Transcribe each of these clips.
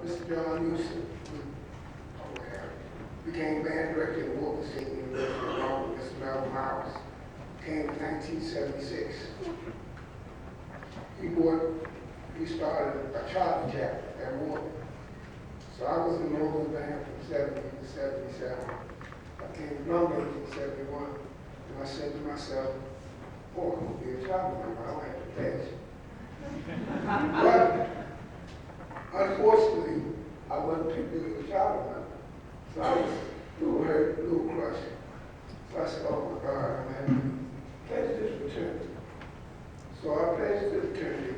Mr. John Houston, became band director at Walker State University along with Mr. Melvin Miles. Came in 1976. He started a charter chapter at Walker. So I was in the Northern Band from 70 to 77. I came to drum major in 71. And I said to myself, oh, I'm going to be a charter member. I don't have to pass. But unfortunately, I wasn't picked as a charter member. So I was a little hurt, a little crushed. So I said, oh my God, I'm having to pledge this fraternity. So I pledged the fraternity.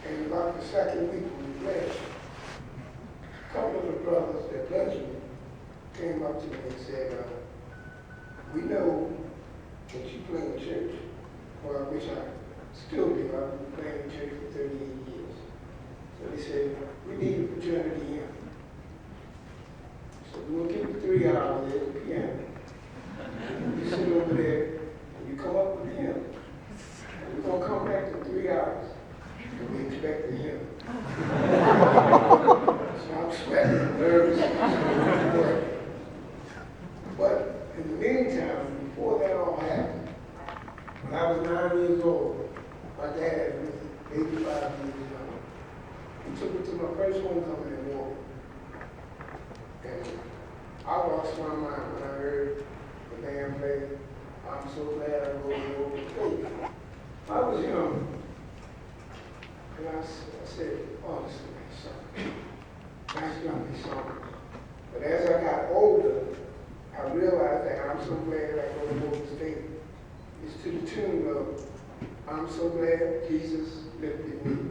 And about the second week when we pledged, a couple of the brothers that pledged me came up to me and said, we know that you play in church, well, which I still do. I've been playing in church for 38 years. So they said, we need a fraternity hymn. So we'll give you 3 hours at the piano. You sit over there and you come up with the hymn. And we're going to come back in 3 hours. And we expect the hymn. So I'm sweating, I'm nervous. But in the meantime, before that all happened, when I was 9 years old, my dad was 85 years young. He took me to my first homecoming in Walker. And I lost my mind when I heard the band play, I'm so glad I rode over the stage. I was young, and I said, oh, this is a nice song. Nice young song. But as I got older, I realized that I'm so glad I rode over the stage. It's to the tune of, I'm so glad Jesus lifted me.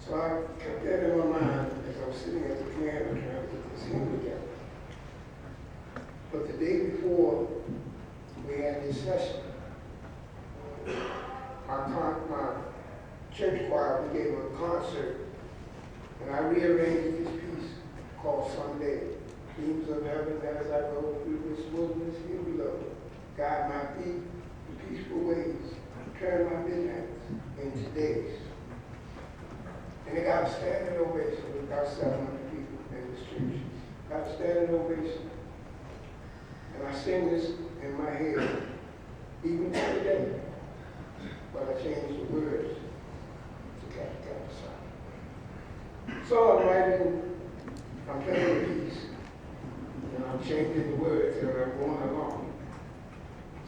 So I kept that in my mind as I was sitting at the piano trying to get this hymn together. But the day before we had this session, my church choir, we gave a concert, and I rearranged this piece called Someday. Beams of heaven as I go through this wilderness here below. Guide my feet in peaceful ways. Turn my midnights into days. And it got a standing ovation with about 700 people in this church. Got a standing ovation. And I sing this in my head, even to today. But I changed the words to Kappa Kappa Psi. So I'm playing the piece, and I'm changing the words as I'm going along.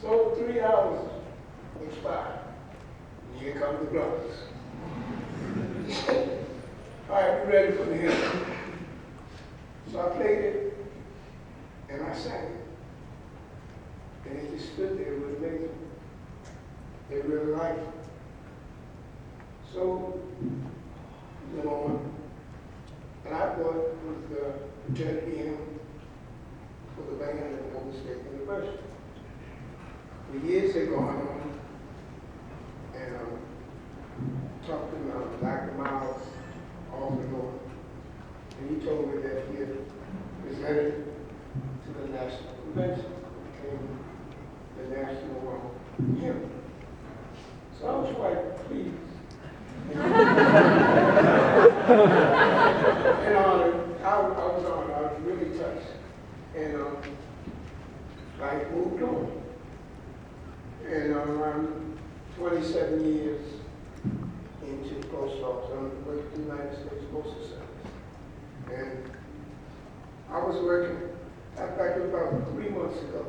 So 3 hours expired. And here come the brothers. All right, we ready for the hymn. So I played it, and I sang it. And it just stood there with amazing. They really liked it. So, went on. And I thought it was the fraternity hymn for the band at Walker State University. The years had gone on, and talked to Dr. Miles off the door. And he told me that he had presented to the National Convention. It became the national hymn. So I was quite pleased. And I was honored. I was really touched. And life moved on. And I'm 27 years into the post office. I'm with the United States Postal Service. And I was working, in fact, it was about 3 months ago.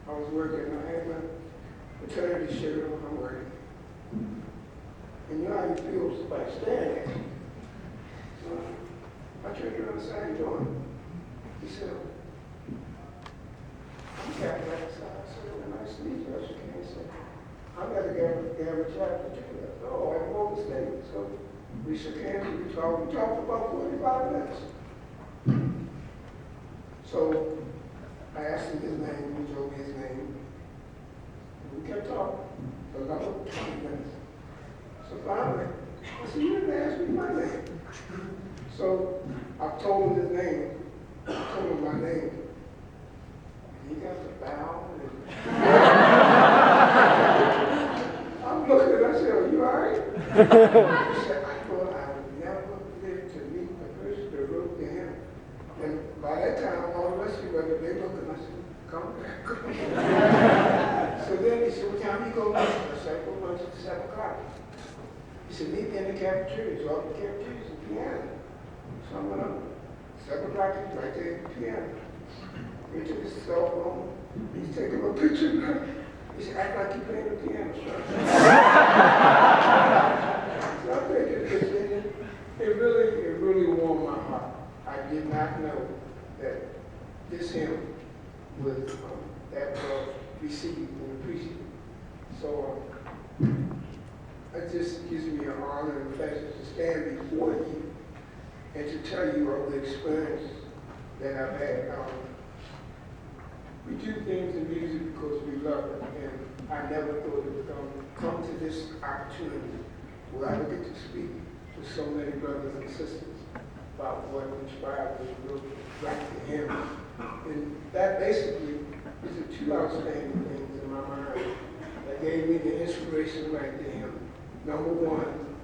I was working, I had my fraternity shirt on, I'm working. And you know how you feel like staring at you. So I turned around and said, how you doing? He said, I'm Kappa Kappa Psi. I said, well, nice to meet you. I shook hands and said, I'm at the Gamma chapter too. Oh, at Walker State. So we shook hands and we talked for about 45 minutes. So I asked him his name, he told me his name. And we kept talking for another 20 minutes. So finally, I said, you didn't ask me my name. So I told him his name. I told him my name. And he got to bow. I'm looking at him, I said, are you all right? He said, I thought I would never live that time, all the rest of you brothers, they looked and I said, come back. So then he said, what time you go lunch? I said, go lunch at 7 o'clock. He said, meet me in the cafeteria. So all the cafeterias at piano. So I went up. 7 o'clock, he's right there at the piano. He took his cell phone. He's taking a picture. He said, act like you're playing the piano, son. So I think it really warmed my heart. I did not know that this hymn was that well received and appreciated. So it just gives me an honor and pleasure to stand before you and to tell you of the experience that I've had. We do things in music because we love it, and I never thought it would come to this opportunity where I would get to speak with so many brothers and sisters about what inspired me to go back to him. And that basically is the two outstanding things in my mind that gave me the inspiration to write to him. Number one,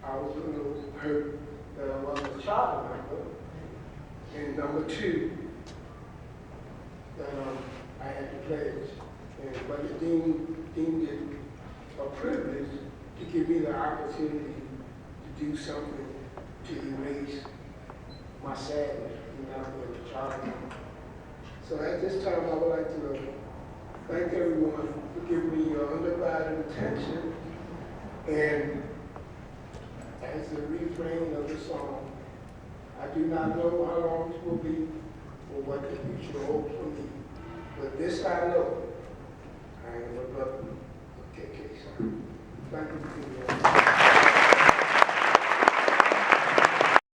I was a little hurt that I wasn't a child member. And number two, that I had to pledge. But it deemed it a privilege to give me the opportunity to do something to erase my sadness from not being a child. So at this time, I would like to thank everyone for giving me your undivided attention. And as the refrain of the song, I do not know how long this will be or what the future holds for me. But this I know, I am a brother of KK. Thank you for being here.